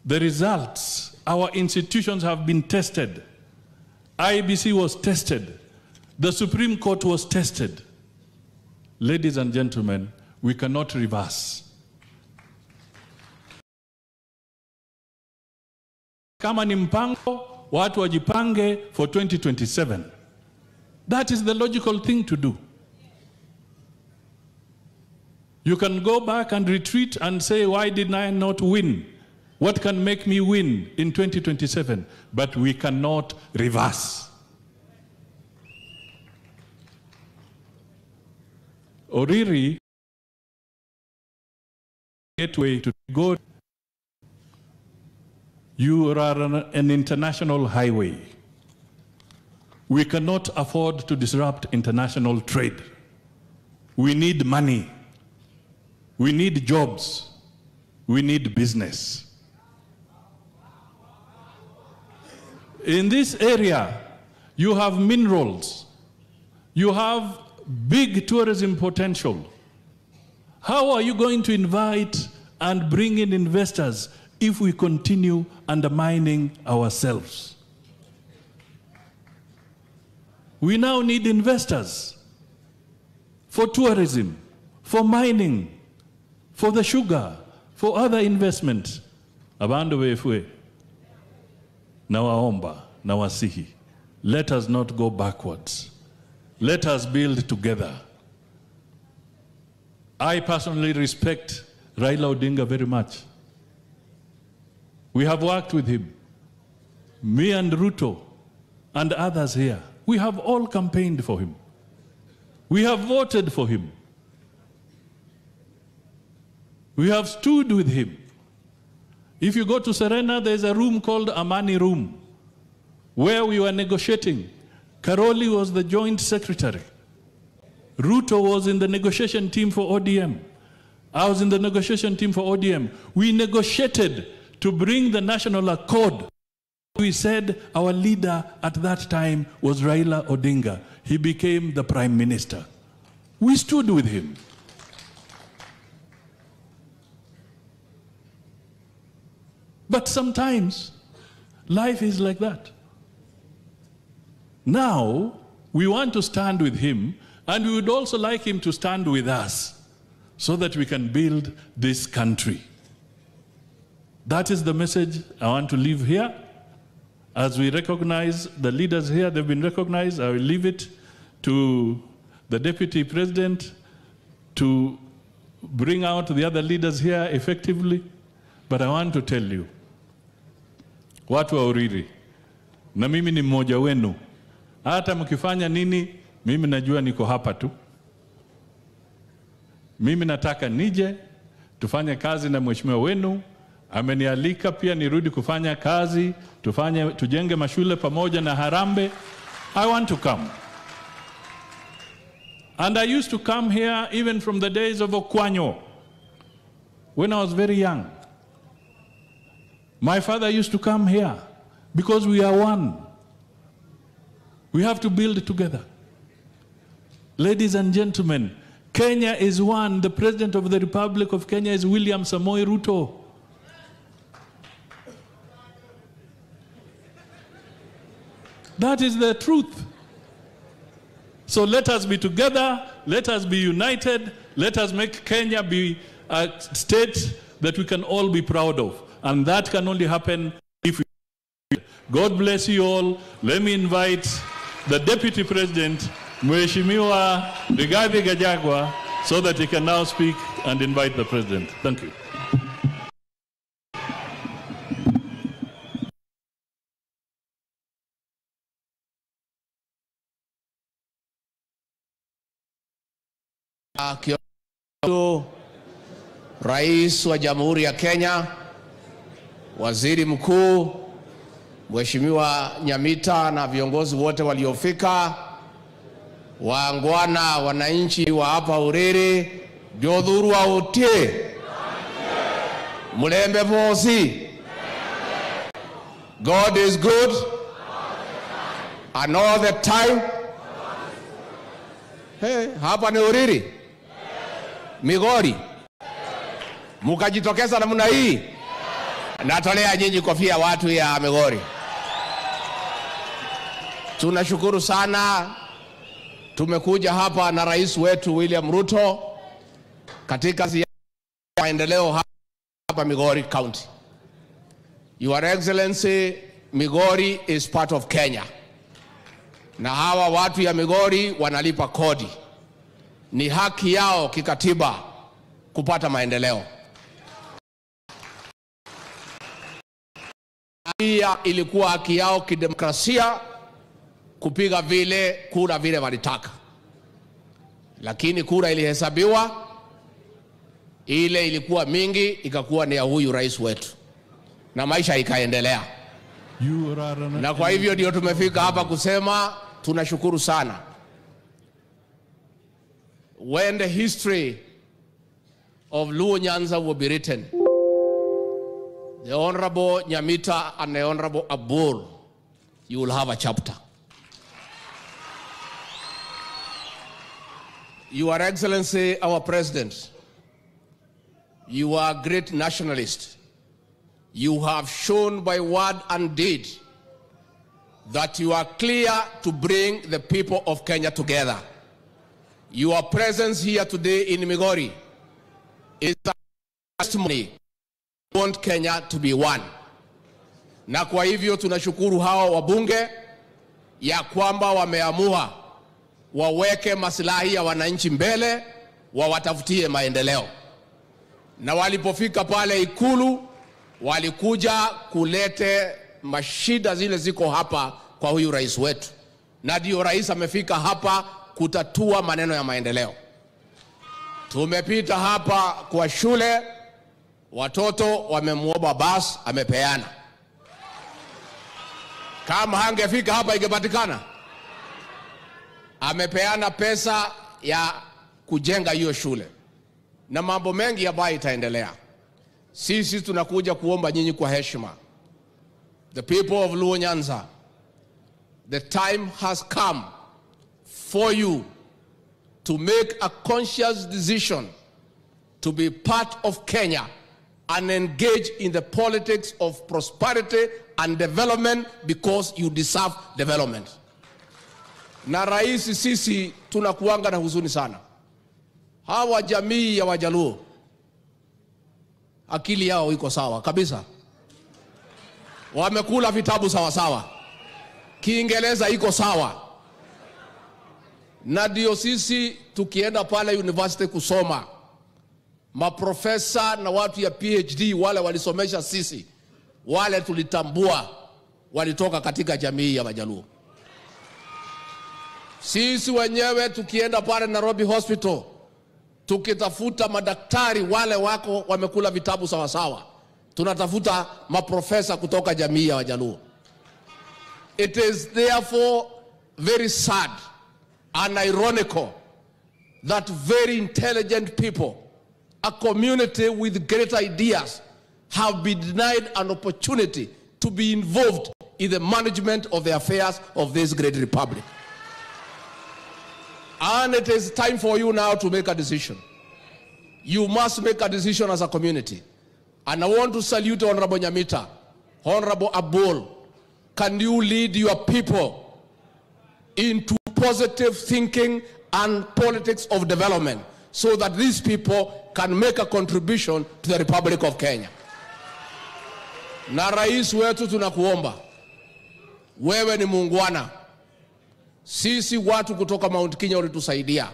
The results, our institutions have been tested. IBC was tested. The Supreme Court was tested. Ladies and gentlemen, we cannot reverse. Kama ni mpango, watu wajipange for 2027. That is the logical thing to do. You can go back and retreat and say, why did I not win? What can make me win in 2027? But we cannot reverse. Oriri, gateway to go. You are an international highway. We cannot afford to disrupt international trade. We need money. We need jobs. We need business. In this area, you have minerals. You have big tourism potential. How are you going to invite and bring in investors if we continue undermining ourselves? We now need investors for tourism, for mining, for the sugar, for other investment. Abandu wefwe, nawaomba, nawasihi. Let us not go backwards. Let us build together. I personally respect Raila Odinga very much. We have worked with him. Me and Ruto and others here. We have all campaigned for him. We have voted for him. We have stood with him. If you go to Serena, there's a room called Amani Room, where we were negotiating. Karoli was the joint secretary. Ruto was in the negotiation team for ODM. I was in the negotiation team for ODM. We negotiated to bring the national accord. We said our leader at that time was Raila Odinga. He became the prime minister. We stood with him. But sometimes life is like that. Now, we want to stand with him, and we would also like him to stand with us so that we can build this country. That is the message I want to leave here. As we recognize the leaders here, they've been recognized, I will leave it to the Deputy President to bring out the other leaders here effectively. But I want to tell you, watu wa Oriri, na mimi ni mmoja wenu. Hata mkifanya nini, mimi najua niko hapa tu. Mimi nataka nije, tufanye kazi na mheshimiwa wenu. Amenialika pia nirudi kufanya kazi, tujenge mashule pamoja na Harambe. I want to come. And I used to come here even from the days of Okwanyo, when I was very young. My father used to come here because we are one. We have to build together. Ladies and gentlemen, Kenya is one. The President of the Republic of Kenya is William Samoei Ruto. That is the truth. So let us be together, let us be united, let us make Kenya be a state that we can all be proud of. And that can only happen if we... God bless you all. Let me invite the Deputy President, Mheshimiwa Rigathi Gachagua, so that he can now speak and invite the President. Thank you. Rais wa Jamhuri ya Kenya, Waziri Mkuu, Mheshimiwa Nyamita na viongozi wote waliofika, waangwana wananchi wa hapa Oriri, Jodhuru wa utie, Mulembe Mosi. God is good and all the time. Hey, hapa ni Oriri, Migori. Mukajitokeza namna hii Natolea nyinyi kofia watu ya Migori. Tunashukuru sana. Tumekuja hapa na rais wetu William Ruto katika ziara ya maendeleo hapa Migori County. Your Excellency, Migori is part of Kenya. Na hawa watu ya Migori wanalipa kodi. Ni haki yao kikatiba kupata maendeleo. Pia ilikuwa haki yao kidemokrasia kupiga vile kura vile walitaka. Lakini kura ilihesabiwa, ile ilikuwa mingi ikakuwa ni ya huyu rais wetu. Na maisha ikaendelea. Na kwa hivyo ndio tumefika hapa kusema tunashukuru sana. When the history of Luo Nyanza will be written, the Honorable Nyamita and the Honorable Abul, you will have a chapter. Your Excellency, our President, you are a great nationalist. You have shown by word and deed that you are clear to bring the people of Kenya together. Your presence here today in Migori is a testimony we want Kenya to be one. Na kwa hivyo tunashukuru hawa wabunge ya kwamba wameamua waweke maslahi ya wananchi mbele, wawatafutie maendeleo. Na walipofika pale Ikulu, walikuja kulete mashida zile ziko hapa kwa huyu rais wetu. Na ndio rais amefika hapa kutatua maneno ya maendeleo. Tumepita hapa kwa shule, watoto wamemuomba basi, amepeana. Kama hangefika hapa ingepatikana. Amepeana pesa ya kujenga hiyo shule. Na mambo mengi ambayo itaendelea. Sisi tunakuja kuomba nyinyi kwa heshima. The people of Luo Nyanza, the time has come for you to make a conscious decision to be part of Kenya and engage in the politics of prosperity and development because you deserve development. Na rais, sisi tunakuanga na huzuni sana. Hawa jamii ya Wajaluo akili yao iko sawa kabisa. Wamekula vitabu sawa sawa. Kiingereza iko sawa. Na ndio sisi tukienda pale university kusoma, maprofesa na watu ya PhD wale walisomesha sisi, wale tulitambua walitoka katika jamii ya Wajaluo. Sisi wenyewe tukienda pale Nairobi Hospital, tukitafuta madaktari wale wako wamekula vitabu sawa sawa. Tunatafuta maprofesa kutoka jamii ya Wajaluo. It is therefore very sad and ironical that very intelligent people, a community with great ideas, have been denied an opportunity to be involved in the management of the affairs of this great republic. And it is time for you now to make a decision. You must make a decision as a community. And I want to salute Honorable Nyamita, Honorable Abul. Can you lead your people into positive thinking and politics of development so that these people can make a contribution to the Republic of Kenya? Na rais wetu tunakuomba, wewe ni muungwana. Sisi watu kutoka Mount Kenya ulitusaidia.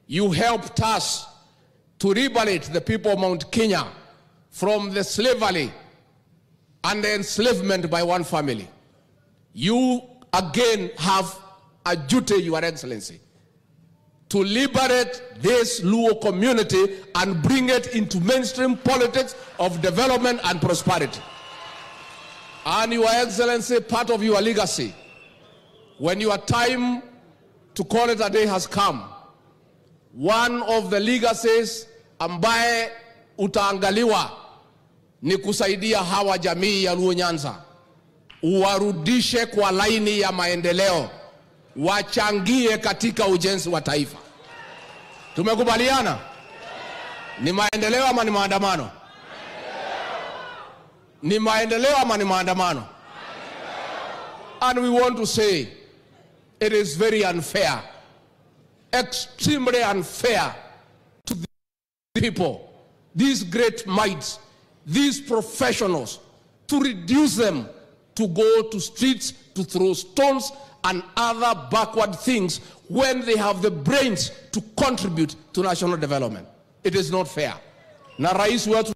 You helped us to liberate the people of Mount Kenya from the slavery and the enslavement by one family. You again have a duty, Your Excellency, to liberate this Luo community and bring it into mainstream politics of development and prosperity. And Your Excellency, part of your legacy, when your time to call it a day has come, one of the legacies ambaye utaangaliwa ni kusaidia hawa jamii ya Luo Nyanza, uwarudishe kwa laini ya maendeleo, wachangie katika ujenzi wa taifa. Tumekubaliana? Ni maendeleo ama ni maandamano? Ni maendeleo ama ni maandamano? And we want to say it is very unfair, extremely unfair to the people, these great minds, these professionals, to reduce them to go to streets to throw stones and other backward things when they have the brains to contribute to national development. It is not fair. Na rais wetu,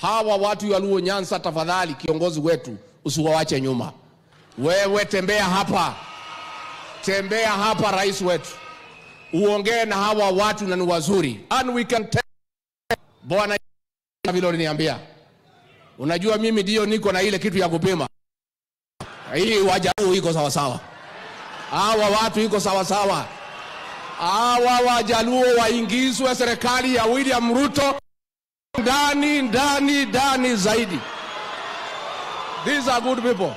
hawa watu ya Luo Nyanza, tafadhali kiongozi wetu usiwawache nyuma. Wewe tembea hapa rais wetu, uongee na hawa watu na ni wazuri. And we can tell bwana vile uliniambia, unajua mimi ndio niko na ile kitu ya kupima hii, Wajaluo iko sawa sawa, hawa watu iko sawa sawa, hawa Wajaluo waingizwe serikali ya William Ruto ndani zaidi. These are good people.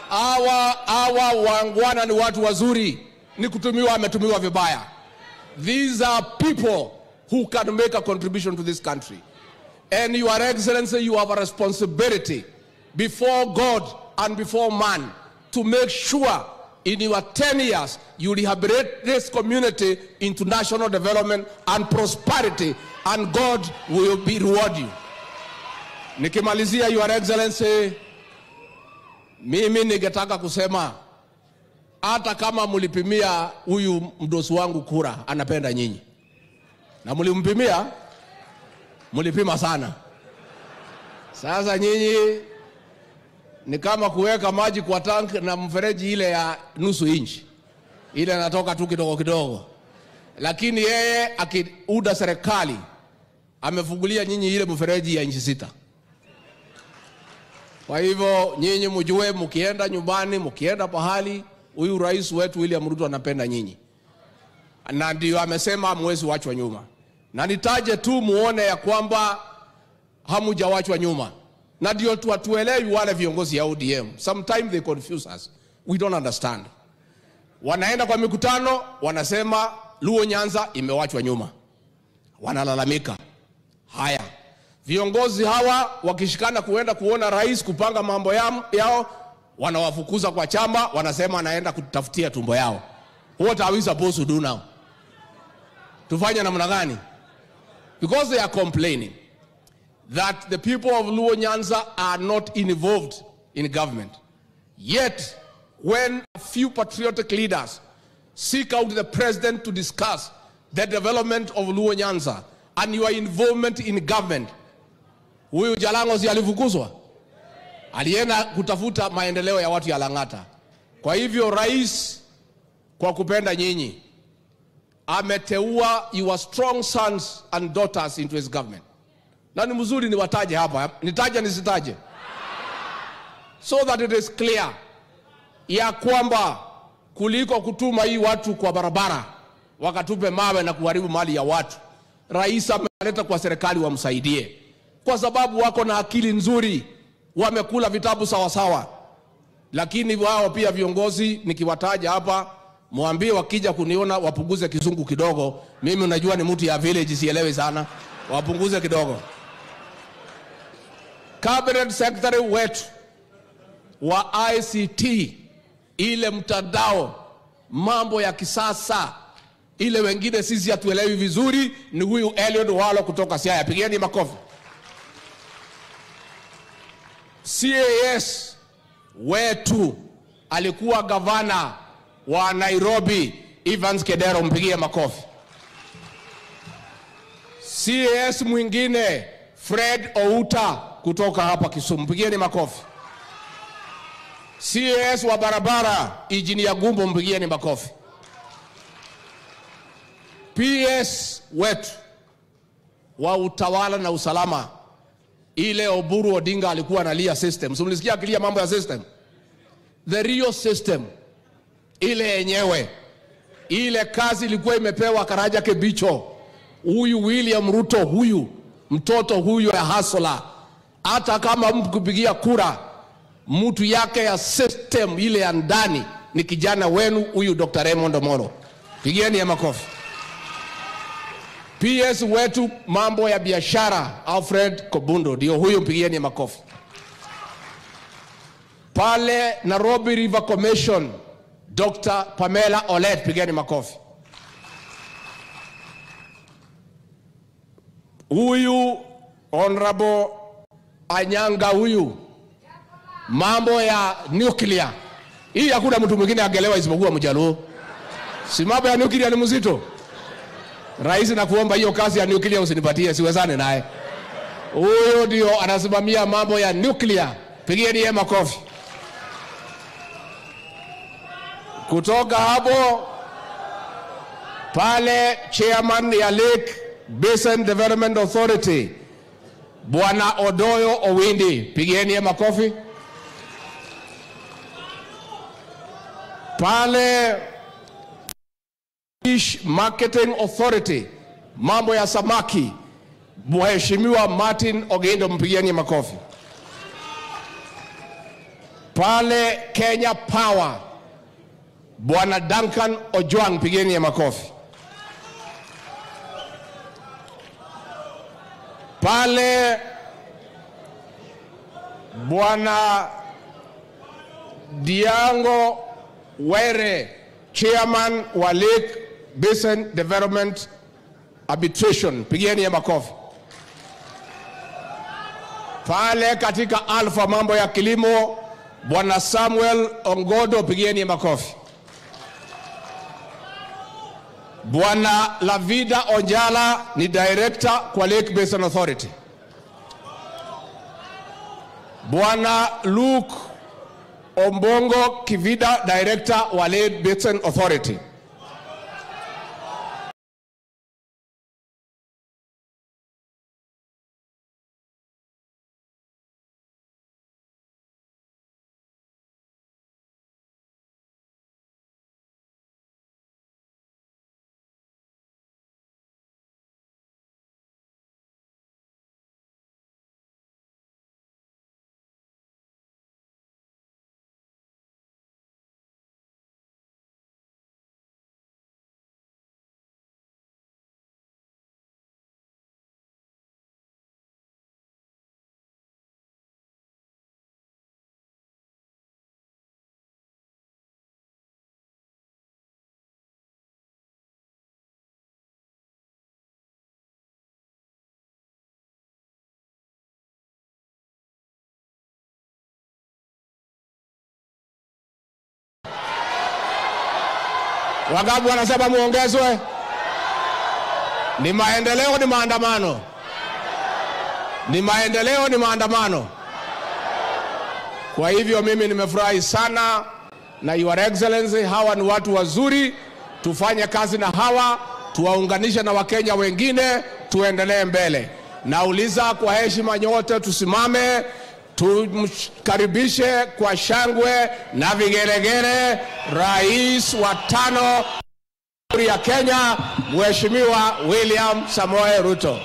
Hawa wangwana ni watu wazuri, ni kutumiwa ametumiwa vibaya. These are people who can make a contribution to this country. And Your Excellency, you have a responsibility before God and before man to make sure in your 10 years you rehabilitate this community into national development and prosperity, and God will reward you. Nikimalizia, Your Excellency, mimi ningetaka kusema hata kama mlipimia huyu mdosi wangu kura anapenda nyinyi, na mlipima sana. Sasa nyinyi ni kama kuweka maji kwa tank na mfereji ile ya nusu inchi, ile natoka tu kidogo kidogo, lakini yeye akiuda serikali amefungulia nyinyi ile mfereji ya inchi 6. Kwa hivyo nyinyi mjue, mkienda nyumbani, mkienda pahali, huyu rais wetu William Ruto anapenda nyinyi, na ndio amesema hamwezi wachwa nyuma. Na nitaje tu muone ya kwamba hamujawachwa nyuma, na ndio tuelewi wale viongozi ya ODM. Sometimes they confuse us, we don't understand. Wanaenda kwa mikutano wanasema Luo Nyanza imewachwa nyuma, wanalalamika. Haya, viongozi hawa wakishikana kuenda kuona rais kupanga mambo yao, wanawafukuza kwa chama, wanasema anaenda kutafutia tumbo yao. What are we supposed to do now? Tufanye namna gani? Because they are complaining that the people of Luo Nyanza are not involved in government. Yet, when a few patriotic leaders seek out the president to discuss the development of Luo Nyanza and your involvement in government, huyu Jalango si alifukuzwa? Alienda kutafuta maendeleo ya watu ya Lang'ata. Kwa hivyo rais, kwa kupenda nyinyi, ameteua your strong sons and daughters into his government. Na ni mzuri niwataje hapa, nitaje nisitaje, so that it is clear ya kwamba kuliko kutuma hii watu kwa barabara wakatupe mawe na kuharibu mali ya watu, rais ameleta kwa serikali wamsaidie, kwa sababu wako na akili nzuri, wamekula vitabu sawa sawa. Lakini wao pia viongozi nikiwataja hapa, muambie wakija kuniona wapunguze kizungu kidogo. Mimi unajua ni mtu ya village, sielewi sana, wapunguze kidogo. Cabinet Secretary wetu wa ICT, ile mtandao, mambo ya kisasa, ile wengine sisi hatuelewi vizuri, ni huyu Eliud Walo kutoka Siaya. Pigeni makofi. CAS wetu alikuwa gavana wa Nairobi, Evans Kedero, mpigie makofi. CAS mwingine Fred Outa kutoka hapa Kisumu, mpigieni makofi. CAS wa barabara Engineer Gumbo, mpigieni makofi. PS wetu wa utawala na usalama, ile Oburu Odinga alikuwa analia system. Mlisikia akilia mambo ya system? The real system, ile yenyewe, ile kazi ilikuwa imepewa Karaja Kebicho. Huyu William Ruto, huyu mtoto huyu ya hustler, hata kama mkupigia kura, mtu yake ya system ile ya ndani ni kijana wenu huyu Dr. Raymond Omolo. Pigieni ya makofi. PS wetu mambo ya biashara Alfred Kobundo, ndio huyo, mpigieni makofi. Pale Nairobi River Commission Dr. Pamela Olet, pigeni makofi. Huyu Honorable Anyanga, huyu mambo ya nuclear, hii hakuna mtu mwingine angelewa isipokuwa Mjaluo. Si mambo ya nuclear ni mzito. Rais, na kuomba hiyo kazi ya nuclear usinipatie, siwezane naye. Huyo ndio anasimamia mambo ya nuclear, pigeni yeye makofi. Kutoka hapo pale chairman ya Lake Basin Development Authority Bwana Odoyo Owindi, pigeni yeye makofi. Pale Fish Marketing Authority mambo ya samaki Mheshimiwa Martin Ogendo, mpigieni makofi. Pale Kenya Power Bwana Duncan Ojwang, pigeni makofi. Pale Bwana Diango Were, chairman wa Lake Basin Development Arbitration, pigeni makofi. Pale katika Alpha mambo ya kilimo Bwana Samuel Ongodo, pigeni makofi. Bwana Lavida Onjala ni director kwa Lake Basin Authority. Bwana Luke Ombongo Kivida, director wa Lake Basin Authority. Wagabu wanasema muongezwe. Ni maendeleo, ni maandamano. Ni maendeleo, ni maandamano. Kwa hivyo mimi nimefurahi sana na Your Excellency, hawa ni watu wazuri, tufanye kazi na hawa, tuwaunganishe na Wakenya wengine, tuendelee mbele. Nauliza kwa heshima nyote tusimame, tumkaribishe kwa shangwe na vigelegele Rais wa 5 ya Kenya, Mheshimiwa William Samoei Ruto.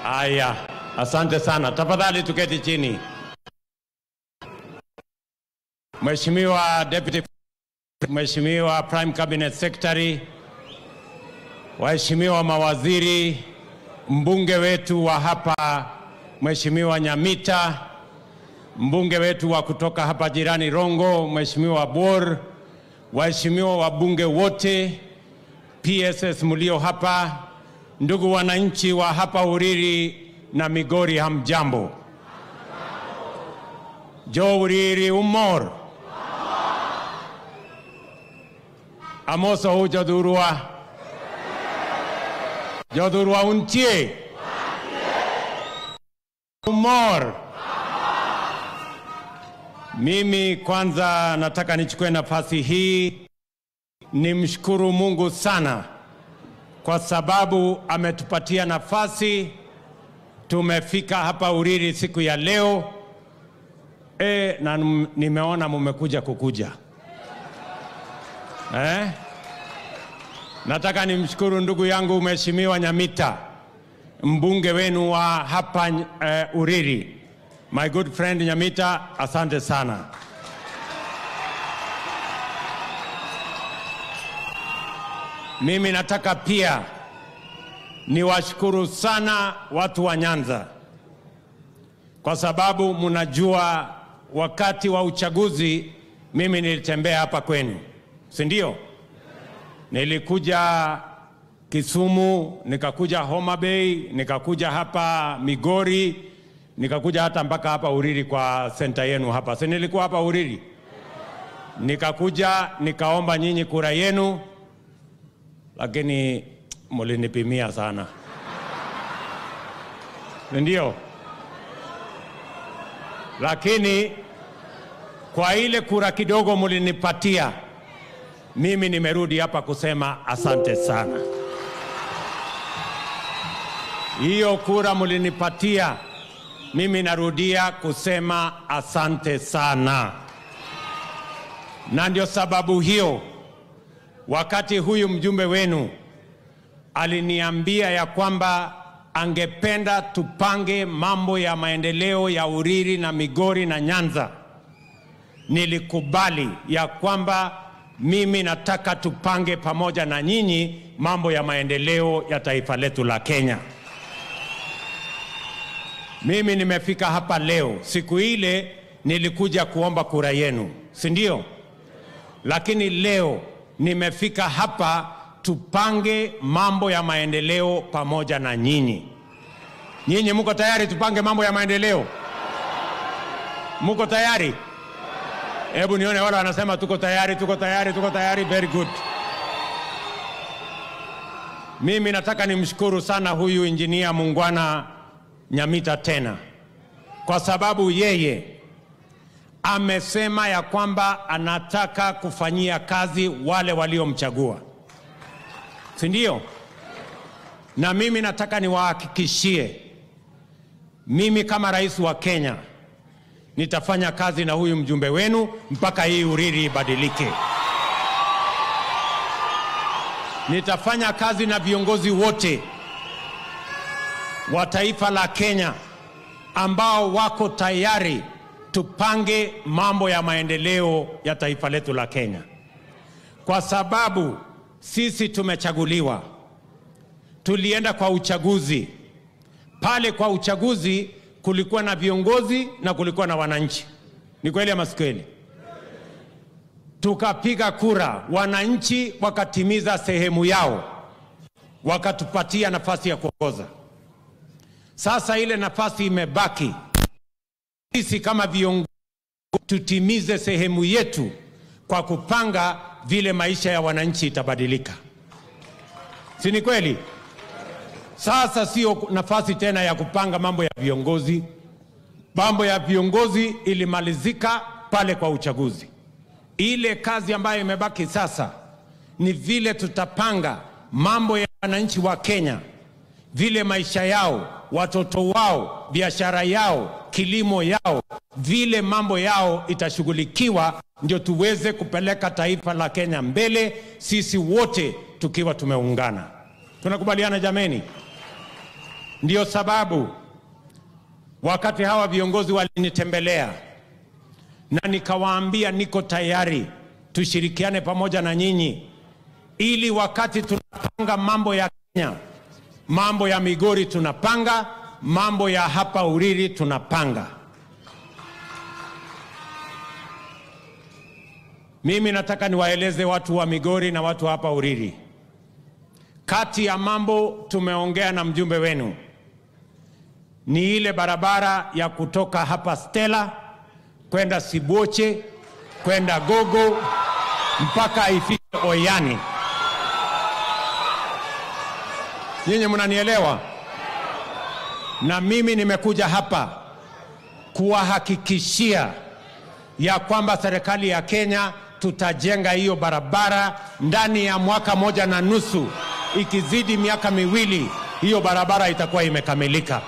Aya, asante sana. Tafadhali tuketi chini. Mheshimiwa Deputy, Mheshimiwa Prime Cabinet Secretary, waheshimiwa mawaziri, mbunge wetu wa hapa Mheshimiwa Nyamita, mbunge wetu wa kutoka hapa jirani Rongo Mheshimiwa Bor, waheshimiwa wabunge wote, PSS mlio hapa, ndugu wananchi wa hapa Uriri na Migori, hamjambo. Jo Uriri umor. Amoso hu jodurua. Jodurua untie. Umor. Mimi kwanza nataka nichukue nafasi hii nimshukuru Mungu sana kwa sababu ametupatia nafasi, tumefika hapa Uriri siku ya leo. Na nimeona mmekuja kukuja. Nataka nimshukuru ndugu yangu Mheshimiwa Nyamita, mbunge wenu wa hapa Uriri. My good friend Nyamita, asante sana. Mimi nataka pia niwashukuru sana watu wa Nyanza, kwa sababu mnajua wakati wa uchaguzi mimi nilitembea hapa kwenu, si ndio? Nilikuja Kisumu, nikakuja Homa Bay, nikakuja hapa Migori, nikakuja hata mpaka hapa Uriri kwa senta yenu hapa. Si nilikuwa hapa Uriri? Nikakuja nikaomba nyinyi kura yenu, lakini mlinipimia sana. Ndio. Lakini kwa ile kura kidogo mlinipatia, mimi nimerudi hapa kusema asante sana. Hiyo kura mlinipatia, mimi narudia kusema asante sana. Na ndio sababu hiyo wakati huyu mjumbe wenu aliniambia ya kwamba angependa tupange mambo ya maendeleo ya Uriri na Migori na Nyanza, nilikubali ya kwamba mimi nataka tupange pamoja na nyinyi mambo ya maendeleo ya taifa letu la Kenya. Mimi nimefika hapa leo, siku ile nilikuja kuomba kura yenu, si ndio? Lakini leo nimefika hapa tupange mambo ya maendeleo pamoja na nyinyi. Nyinyi mko tayari tupange mambo ya maendeleo? Mko tayari? Hebu nione wale wanasema tuko tayari, tuko tayari, tuko tayari. Very good. Mimi nataka nimshukuru sana huyu injinia Mungwana Nyamita tena, kwa sababu yeye amesema ya kwamba anataka kufanyia kazi wale waliomchagua, si ndio? Na mimi nataka niwahakikishie, mimi kama rais wa Kenya nitafanya kazi na huyu mjumbe wenu mpaka hii Uriri ibadilike. Nitafanya kazi na viongozi wote wa taifa la Kenya ambao wako tayari tupange mambo ya maendeleo ya taifa letu la Kenya, kwa sababu sisi tumechaguliwa. Tulienda kwa uchaguzi. Pale kwa uchaguzi kulikuwa na viongozi na kulikuwa na wananchi. Ni kweli ama si kweli? Tukapiga kura, wananchi wakatimiza sehemu yao, wakatupatia nafasi ya kuongoza. Sasa ile nafasi imebaki, sisi kama viongozi tutimize sehemu yetu kwa kupanga vile maisha ya wananchi itabadilika. Si ni kweli? Sasa sio nafasi tena ya kupanga mambo ya viongozi. Mambo ya viongozi ilimalizika pale kwa uchaguzi. Ile kazi ambayo imebaki sasa ni vile tutapanga mambo ya wananchi wa Kenya, vile maisha yao, watoto wao, biashara yao, kilimo yao, vile mambo yao itashughulikiwa, ndio tuweze kupeleka taifa la Kenya mbele, sisi wote tukiwa tumeungana. Tunakubaliana jameni? Ndio sababu wakati hawa viongozi walinitembelea na nikawaambia niko tayari tushirikiane pamoja na nyinyi, ili wakati tunapanga mambo ya Kenya, mambo ya Migori tunapanga, mambo ya hapa Uriri tunapanga. Mimi nataka niwaeleze watu wa Migori na watu hapa Uriri, kati ya mambo tumeongea na mjumbe wenu ni ile barabara ya kutoka hapa Stella kwenda Siboche kwenda Gogo mpaka ifike Oyani. Nyinyi mnanielewa? Na mimi nimekuja hapa kuwahakikishia ya kwamba serikali ya Kenya tutajenga hiyo barabara ndani ya mwaka 1.5. Ikizidi miaka 2 hiyo barabara itakuwa imekamilika.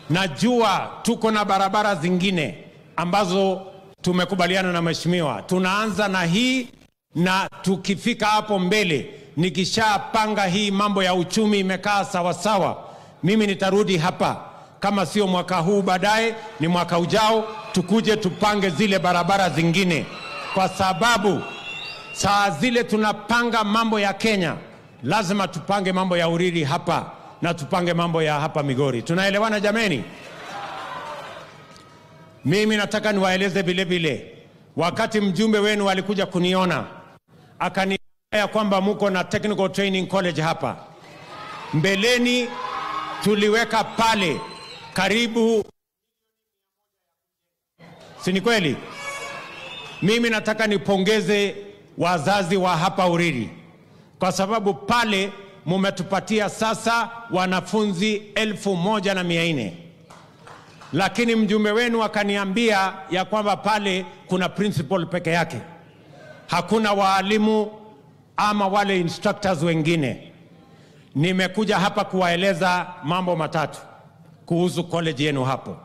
Najua tuko na barabara zingine ambazo tumekubaliana na mheshimiwa. Tunaanza na hii, na tukifika hapo mbele, nikishapanga hii mambo ya uchumi imekaa sawa sawa, mimi nitarudi hapa, kama sio mwaka huu baadaye ni mwaka ujao, tukuje tupange zile barabara zingine, kwa sababu Saa zile tunapanga mambo ya Kenya, lazima tupange mambo ya Uriri hapa na tupange mambo ya hapa Migori. Tunaelewana jameni? Mimi nataka niwaeleze vile vile, wakati mjumbe wenu alikuja kuniona, akaniambia kwamba muko na technical training college hapa. Mbeleni tuliweka pale karibu, si ni kweli? Mimi nataka nipongeze wazazi wa hapa Uriri, kwa sababu pale mumetupatia sasa wanafunzi 1400. Lakini mjumbe wenu akaniambia ya kwamba pale kuna principal peke yake, hakuna waalimu ama wale instructors wengine. Nimekuja hapa kuwaeleza mambo matatu kuhusu college yenu hapo.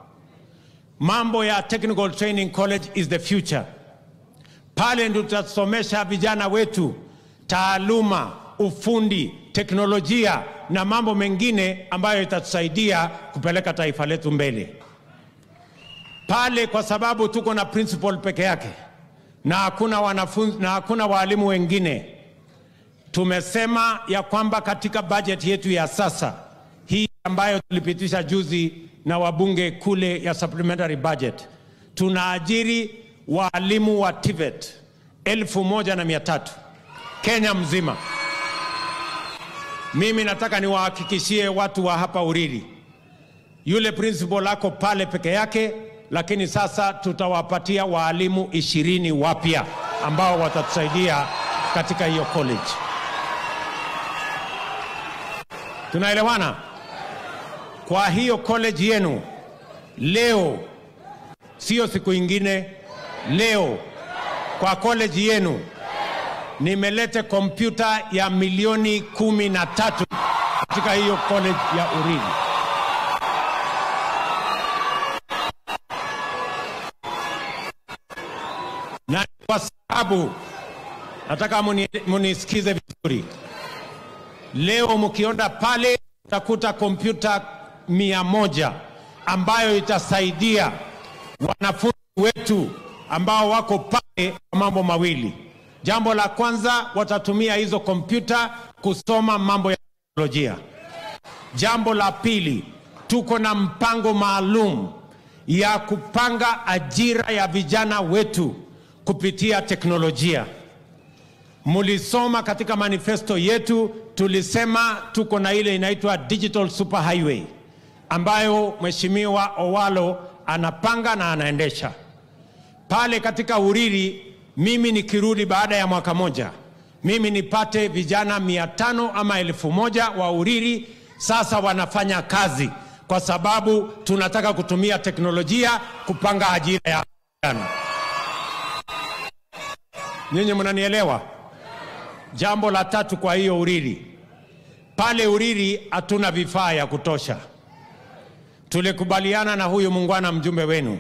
Mambo ya Technical Training College is the future. Pale ndio tutasomesha vijana wetu taaluma, ufundi, teknolojia na mambo mengine ambayo itatusaidia kupeleka taifa letu mbele. Pale kwa sababu tuko na principal peke yake na hakuna wanafunzi na hakuna walimu wengine, tumesema ya kwamba katika budget yetu ya sasa hii ambayo tulipitisha juzi na wabunge kule ya supplementary budget, tunaajiri walimu wa TVET 1300 Kenya mzima. Mimi nataka niwahakikishie watu wa hapa Uriri, yule principal ako pale peke yake, lakini sasa tutawapatia walimu 20 wapya ambao watatusaidia katika hiyo college. Tunaelewana? Kwa hiyo college yenu leo, sio siku ingine, leo kwa college yenu nimelete kompyuta ya milioni 13 katika hiyo college ya Uriri. Na kwa sababu nataka munisikize vizuri, leo mkiona pale utakuta kompyuta 100 ambayo itasaidia wanafunzi wetu ambao wako pale kwa mambo mawili. Jambo la kwanza, watatumia hizo kompyuta kusoma mambo ya teknolojia. Jambo la pili, tuko na mpango maalum ya kupanga ajira ya vijana wetu kupitia teknolojia. Mulisoma katika manifesto yetu, tulisema tuko na ile inaitwa Digital Superhighway ambayo Mheshimiwa Owalo anapanga na anaendesha. Pale katika Uriri, mimi nikirudi baada ya mwaka moja, mimi nipate vijana 500 ama 1000 wa Uriri sasa wanafanya kazi, kwa sababu tunataka kutumia teknolojia kupanga ajira ya vijana. Nyinyi mnanielewa? Jambo la tatu, kwa hiyo Uriri, pale Uriri hatuna vifaa ya kutosha. Tulikubaliana na huyu muungwana mjumbe wenu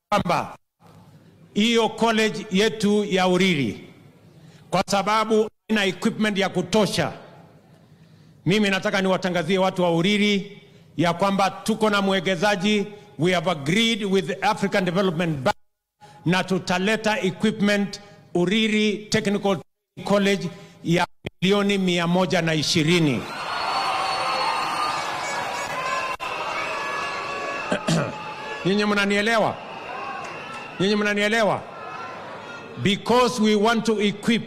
kwamba hiyo college yetu ya Uriri, kwa sababu ina equipment ya kutosha, mimi nataka niwatangazie watu wa Uriri ya kwamba tuko na mwegezaji, we have agreed with the African Development Bank, na tutaleta equipment Uriri Technical College ya milioni 120. Nyinyi mnanielewa? Nyinyi mnanielewa? Because we want to equip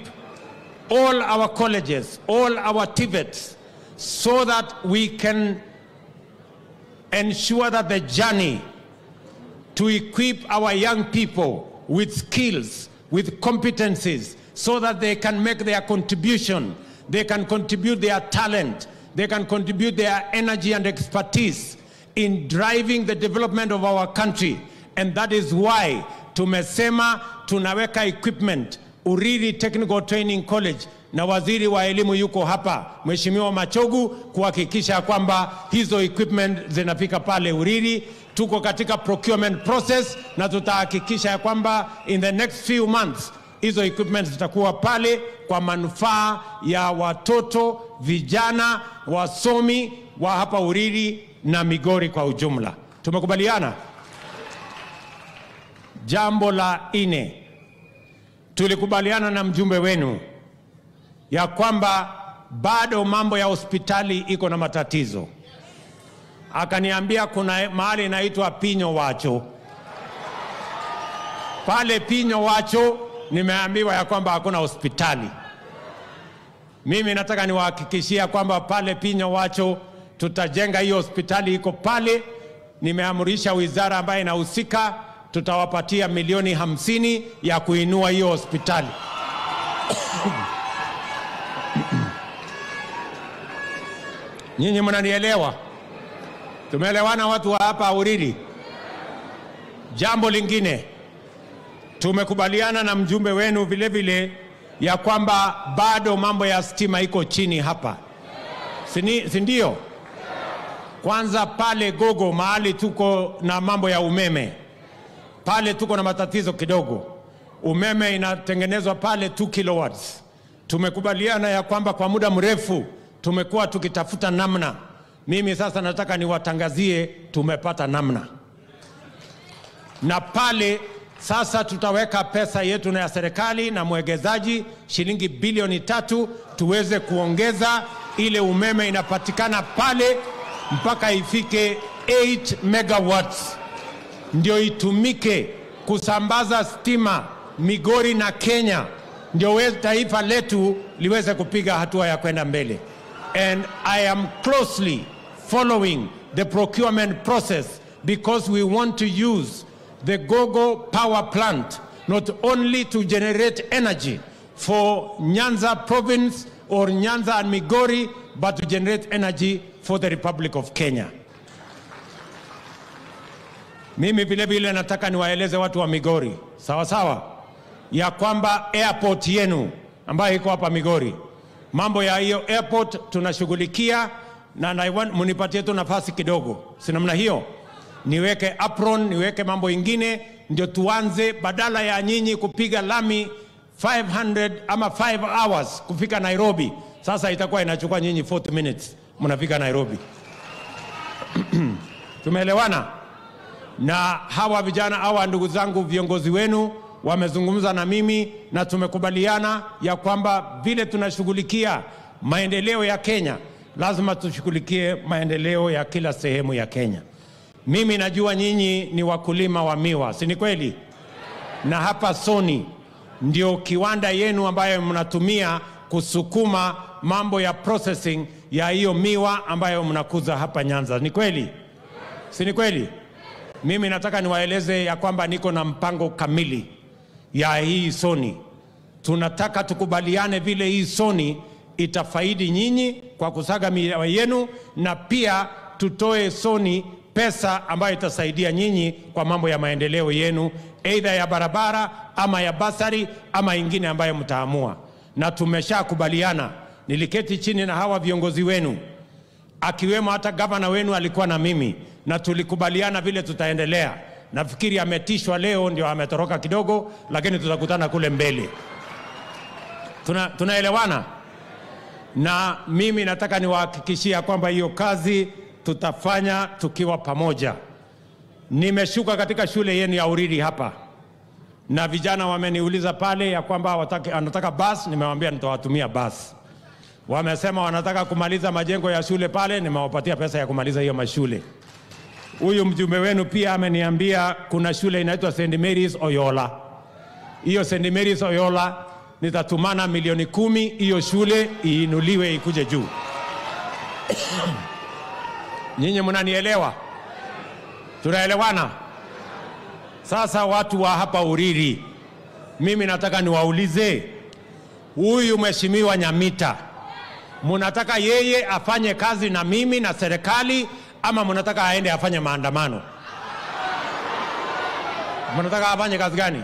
all our colleges, all our TVETs, so that we can ensure that the journey to equip our young people with skills, with competencies, so that they can make their contribution, they can contribute their talent, they can contribute their energy and expertise in driving the development of our country. And that is why tumesema tunaweka equipment Uriri Technical Training College, na waziri wa elimu yuko hapa, Mheshimiwa Machogu, kuhakikisha kwamba hizo equipment zinafika pale Uriri. Tuko katika procurement process na tutahakikisha kwamba in the next few months hizo equipment zitakuwa pale kwa manufaa ya watoto, vijana, wasomi wa hapa Uriri na Migori kwa ujumla. Tumekubaliana? Jambo la 4, tulikubaliana na mjumbe wenu ya kwamba bado mambo ya hospitali iko na matatizo. Akaniambia kuna mahali inaitwa Pinyo Wacho. Pale Pinyo Wacho nimeambiwa ya kwamba hakuna hospitali. Mimi nataka niwahakikishia kwamba pale Pinyo Wacho tutajenga hiyo hospitali iko pale. Nimeamrisha wizara ambayo inahusika, tutawapatia milioni 50 ya kuinua hiyo hospitali. Nyinyi mnanielewa? Tumeelewana watu wa hapa Uriri? Jambo lingine, tumekubaliana na mjumbe wenu vile vile ya kwamba bado mambo ya stima iko chini hapa. Si ndio? Kwanza pale Gogo mahali tuko na mambo ya umeme. Pale tuko na matatizo kidogo. Umeme inatengenezwa pale 2 kilowatts. Tumekubaliana ya kwamba kwa muda mrefu tumekuwa tukitafuta namna. Mimi sasa nataka niwatangazie tumepata namna. Na pale sasa tutaweka pesa yetu na ya serikali na mwegezaji shilingi bilioni 3 tuweze kuongeza ile umeme inapatikana pale mpaka ifike 8 megawatts. Ndio itumike kusambaza stima Migori na Kenya. Ndio taifa letu liweze kupiga hatua ya kwenda mbele. And I am closely following the procurement process because we want to use the Gogo power plant not only to generate energy for Nyanza province or Nyanza and Migori, but to generate energy for the Republic of Kenya. Mimi vile vile nataka niwaeleze watu wa Migori, sawa sawa, ya kwamba airport yenu ambayo iko hapa Migori, mambo ya hiyo airport tunashughulikia, na munipatie tu nafasi kidogo. Si namna hiyo? Niweke apron, niweke mambo ingine, ndio tuanze badala ya nyinyi kupiga lami 500 ama 5 hours kufika Nairobi. Sasa itakuwa inachukua nyinyi 40 minutes mnafika Nairobi. Tumeelewana? Na hawa vijana, hawa ndugu zangu viongozi wenu wamezungumza na mimi na tumekubaliana ya kwamba vile tunashughulikia maendeleo ya Kenya, lazima tushughulikie maendeleo ya kila sehemu ya Kenya. Mimi najua nyinyi ni wakulima wa miwa, si ni kweli? Na hapa Soni ndio kiwanda yenu ambayo mnatumia kusukuma mambo ya processing ya hiyo miwa ambayo mnakuza hapa Nyanza. Ni kweli? Si ni kweli? Mimi nataka niwaeleze ya kwamba niko na mpango kamili ya hii Soni. Tunataka tukubaliane vile hii Soni itafaidi nyinyi kwa kusaga miwa yenu, na pia tutoe Soni pesa ambayo itasaidia nyinyi kwa mambo ya maendeleo yenu, either ya barabara ama ya basari ama ingine ambayo mtaamua. Na tumeshakubaliana, niliketi chini na hawa viongozi wenu, akiwemo hata gavana wenu alikuwa na mimi, na tulikubaliana vile tutaendelea. Nafikiri ametishwa leo ndio ametoroka kidogo, lakini tutakutana kule mbele. Tunaelewana? Na mimi nataka niwahakikishia kwamba hiyo kazi tutafanya tukiwa pamoja. Nimeshuka katika shule yenu ya Uriri hapa, na vijana wameniuliza pale ya kwamba anataka bus. Nimewaambia nitawatumia bus. Wamesema wanataka kumaliza majengo ya shule pale, nimewapatia pesa ya kumaliza hiyo mashule. Huyu mjumbe wenu pia ameniambia kuna shule inaitwa St. Mary's Oyola. Hiyo St. Mary's Oyola nitatumana milioni 10 hiyo shule iinuliwe ikuje juu. Nyinyi mnanielewa? Tunaelewana? Sasa watu wa hapa Uriri, mimi nataka niwaulize, huyu mheshimiwa Nyamita, mnataka yeye afanye kazi na mimi na serikali, ama mnataka aende afanye maandamano? Mnataka afanye kazi gani?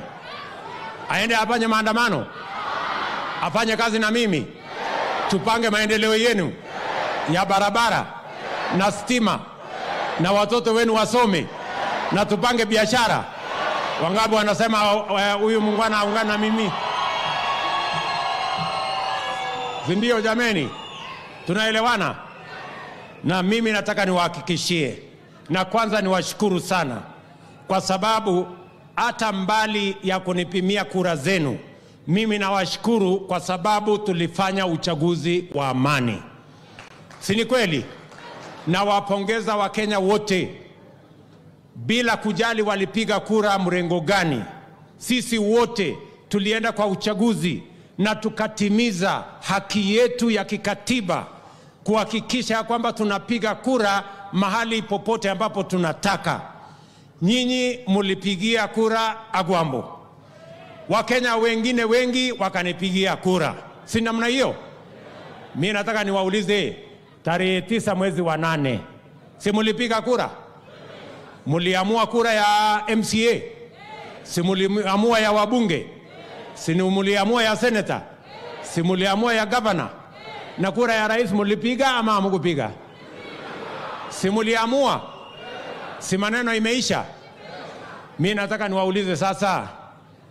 Aende afanye maandamano? Afanye kazi na mimi? Tupange maendeleo yenu ya barabara na stima, na watoto wenu wasome, na tupange biashara. Wangapi wanasema huyu muungwana aungana na mimi? Ndio jameni, tunaelewana? Na mimi nataka niwahakikishie, na kwanza niwashukuru sana, kwa sababu hata mbali ya kunipimia kura zenu, Mimi nawashukuru kwa sababu tulifanya uchaguzi wa amani. Si ni kweli? Na wapongeza Wakenya wote bila kujali walipiga kura mrengo gani. Sisi wote tulienda kwa uchaguzi na tukatimiza haki yetu ya kikatiba kuhakikisha kwamba tunapiga kura mahali popote ambapo tunataka. Nyinyi mulipigia kura Agwambo. Wakenya wengine wengi wakanipigia kura. Si namna hiyo? Mimi nataka niwaulize, tarehe 9 mwezi wa 8, si mulipiga kura? Muliamua kura ya MCA? Si muliamua ya wabunge? Si muliamua ya senator? Si muliamua ya governor? Na kura ya rais mulipiga ama hamkupiga? Si muliamua? Si maneno imeisha? Mimi nataka niwaulize sasa,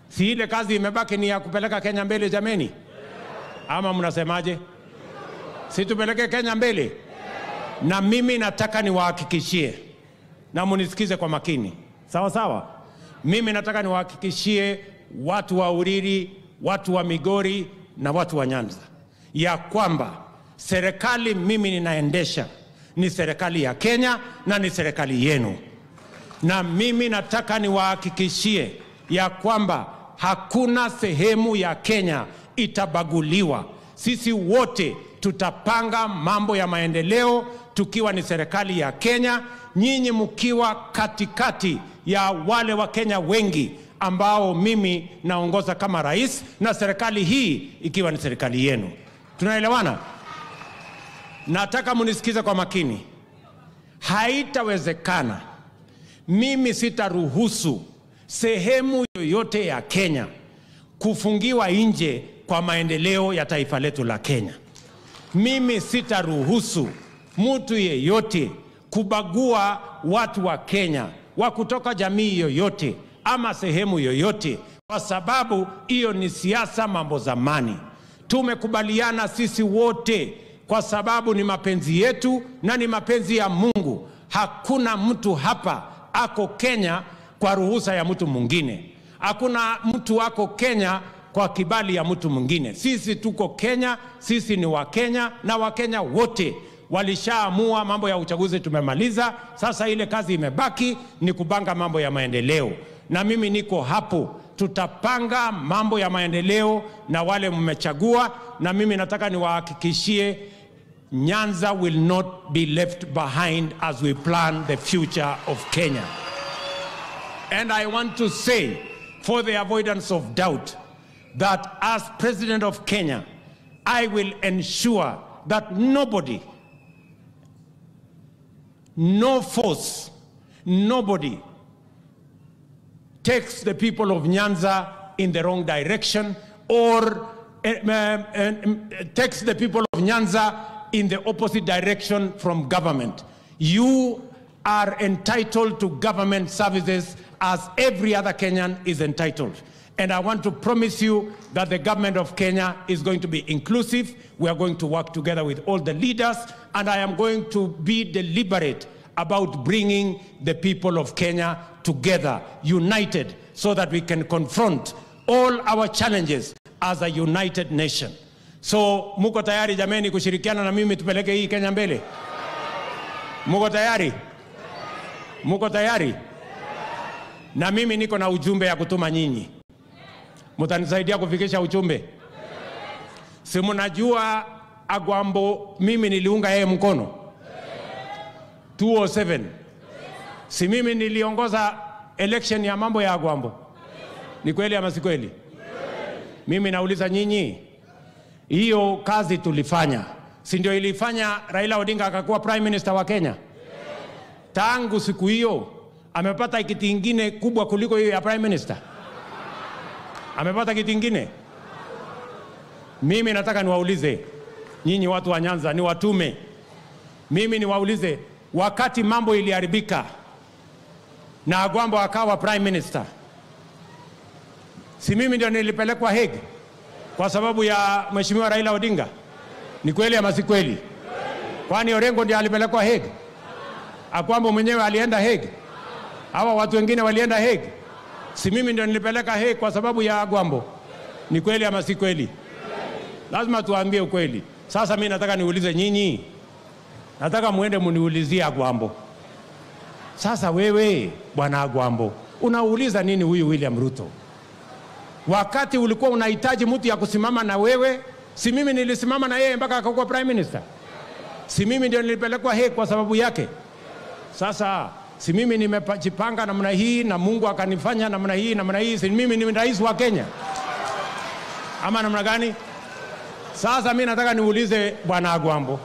si ile kazi imebaki ni ya kupeleka Kenya mbele jameni? Ama mnasemaje? Si tupeleke Kenya mbele? Na mimi nataka niwahakikishie, na munisikize kwa makini. Sawa sawa? Mimi nataka niwahakikishie watu wa Uriri, watu wa Migori na watu wa Nyanza ya kwamba serikali mimi ninaendesha ni serikali ya Kenya na ni serikali yenu. Na mimi nataka niwahakikishie ya kwamba hakuna sehemu ya Kenya itabaguliwa. Sisi wote tutapanga mambo ya maendeleo tukiwa ni serikali ya Kenya, nyinyi mkiwa katikati ya wale wa Kenya wengi ambao mimi naongoza kama rais, na serikali hii ikiwa ni serikali yenu. Tunaelewana? Nataka munisikize kwa makini. Haitawezekana, mimi sitaruhusu sehemu yoyote ya Kenya kufungiwa nje kwa maendeleo ya taifa letu la Kenya. Mimi sitaruhusu mtu yeyote kubagua watu wa Kenya wa kutoka jamii yoyote ama sehemu yoyote, kwa sababu hiyo ni siasa mambo zamani. Tumekubaliana sisi wote kwa sababu ni mapenzi yetu na ni mapenzi ya Mungu. Hakuna mtu hapa ako Kenya kwa ruhusa ya mtu mwingine. Hakuna mtu ako Kenya kwa kibali ya mtu mwingine. Sisi tuko Kenya, sisi ni Wakenya, na Wakenya wote walishaamua mambo ya uchaguzi tumemaliza. Sasa ile kazi imebaki ni kupanga mambo ya maendeleo. Na mimi niko hapo, tutapanga mambo ya maendeleo na wale mmechagua, na mimi nataka niwahakikishie Nyanza will not be left behind as we plan the future of Kenya. And I want to say, for the avoidance of doubt, that as President of Kenya, I will ensure that nobody, no force, nobody takes the people of Nyanza in the wrong direction or takes the people of Nyanza in the opposite direction from government. You are entitled to government services as every other Kenyan is entitled. And I want to promise you that the government of Kenya is going to be inclusive. We are going to work together with all the leaders, and I am going to be deliberate about bringing the people of Kenya together, united, so that we can confront all our challenges as a united nation. So, muko tayari jameni kushirikiana na mimi tupeleke hii Kenya mbele? Muko tayari? Muko tayari? Na mimi niko na ujumbe ya kutuma nyinyi. Mutanisaidia kufikisha ujumbe? Si mnajua Agwambo mimi niliunga yeye mkono 207. Si mimi niliongoza election ya mambo ya Agwambo? Ni kweli ama si kweli? Mimi nauliza nyinyi, hiyo kazi tulifanya, si ndio ilifanya Raila Odinga akakuwa prime minister wa Kenya? Tangu siku hiyo amepata kiti kingine kubwa kuliko hiyo ya prime minister? Amepata kiti kingine? Mimi nataka niwaulize nyinyi watu wa Nyanza, ni watume. Mimi niwaulize, wakati mambo iliharibika na Agwambo akawa prime minister, si mimi ndio nilipelekwa Hague kwa sababu ya Mheshimiwa Raila Odinga? Ni kweli ama si kweli? Kwani Orengo ndiye alipelekwa Hague? Agwambo mwenyewe alienda Hague? Hawa watu wengine walienda Hague? Si mimi ndio nilipeleka Hague kwa sababu ya Agwambo? Ni kweli ama si kweli? Lazima tuambie ukweli. Sasa mimi nataka niulize nyinyi. Nataka muende muniulizie Agwambo. Sasa wewe bwana Agwambo, unauliza nini huyu William Ruto? Wakati ulikuwa unahitaji mtu ya kusimama na wewe, si mimi nilisimama na yeye mpaka akakuwa prime minister? Si mimi ndio nilipelekwa Hague kwa sababu yake? Sasa si mimi nimejipanga namna hii na Mungu akanifanya namna hii, si mimi ni rais wa Kenya? Ama namna gani? Sasa mimi nataka niulize bwana Agwambo,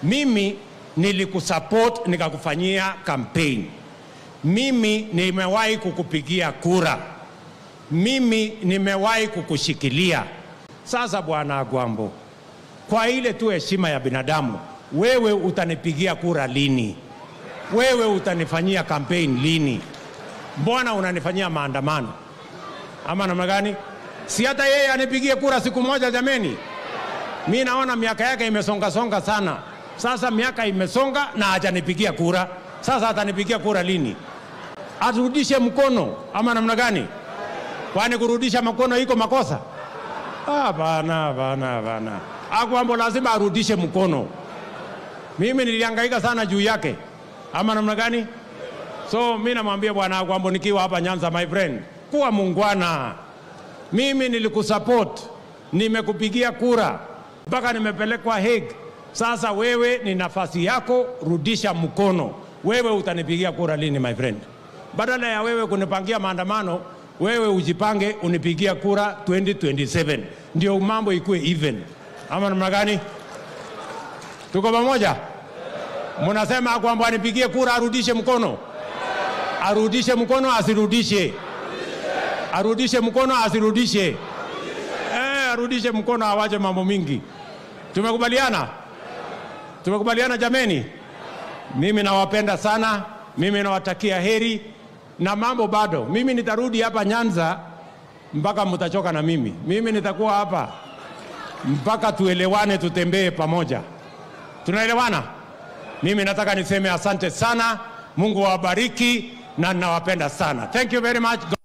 mimi nilikusupport nikakufanyia campaign. Mimi nimewahi kukupigia kura. Mimi nimewahi kukushikilia. Sasa bwana Agwambo, kwa ile tu heshima ya binadamu, wewe utanipigia kura lini? Wewe utanifanyia campaign lini? Mbona unanifanyia maandamano? Ama namna gani? Si hata yeye anipigie kura siku moja jameni. Mimi naona miaka yake imesonga sana. Sasa miaka imesonga na hajanipigia kura. Sasa atanipigia kura lini? Arudishe mkono ama namna gani? Kwani kurudisha mkono iko makosa? Bana. Agwambo lazima arudishe mkono. Mimi nilihangaika sana juu yake. Ama namna gani? So mimi namwambia bwana Agwambo nikiwa hapa Nyanza, my friend, kuwa muungwana. Mimi nilikusupport, nimekupigia kura, mpaka nimepelekwa Hague. Sasa wewe ni nafasi yako, rudisha mkono. Wewe utanipigia kura lini my friend? Badala ya wewe kunipangia maandamano, wewe ujipange unipigia kura 2027. Ndio mambo ikuwe even. Ama namna gani? Tuko pamoja? Mnasema kwamba anipigie kura arudishe mkono. Arudishe mkono asirudishe? Arudishe mkono asirudishe? Arudishe mkono, awache mambo mingi. Tumekubaliana? Tumekubaliana jameni? Mimi nawapenda sana. Mimi nawatakia heri na mambo bado. Mimi nitarudi hapa Nyanza mpaka mtachoka na mimi. Mimi nitakuwa hapa mpaka tuelewane, tutembee pamoja. Tunaelewana? Mimi nataka niseme asante sana. Mungu awabariki na ninawapenda sana. Thank you very much.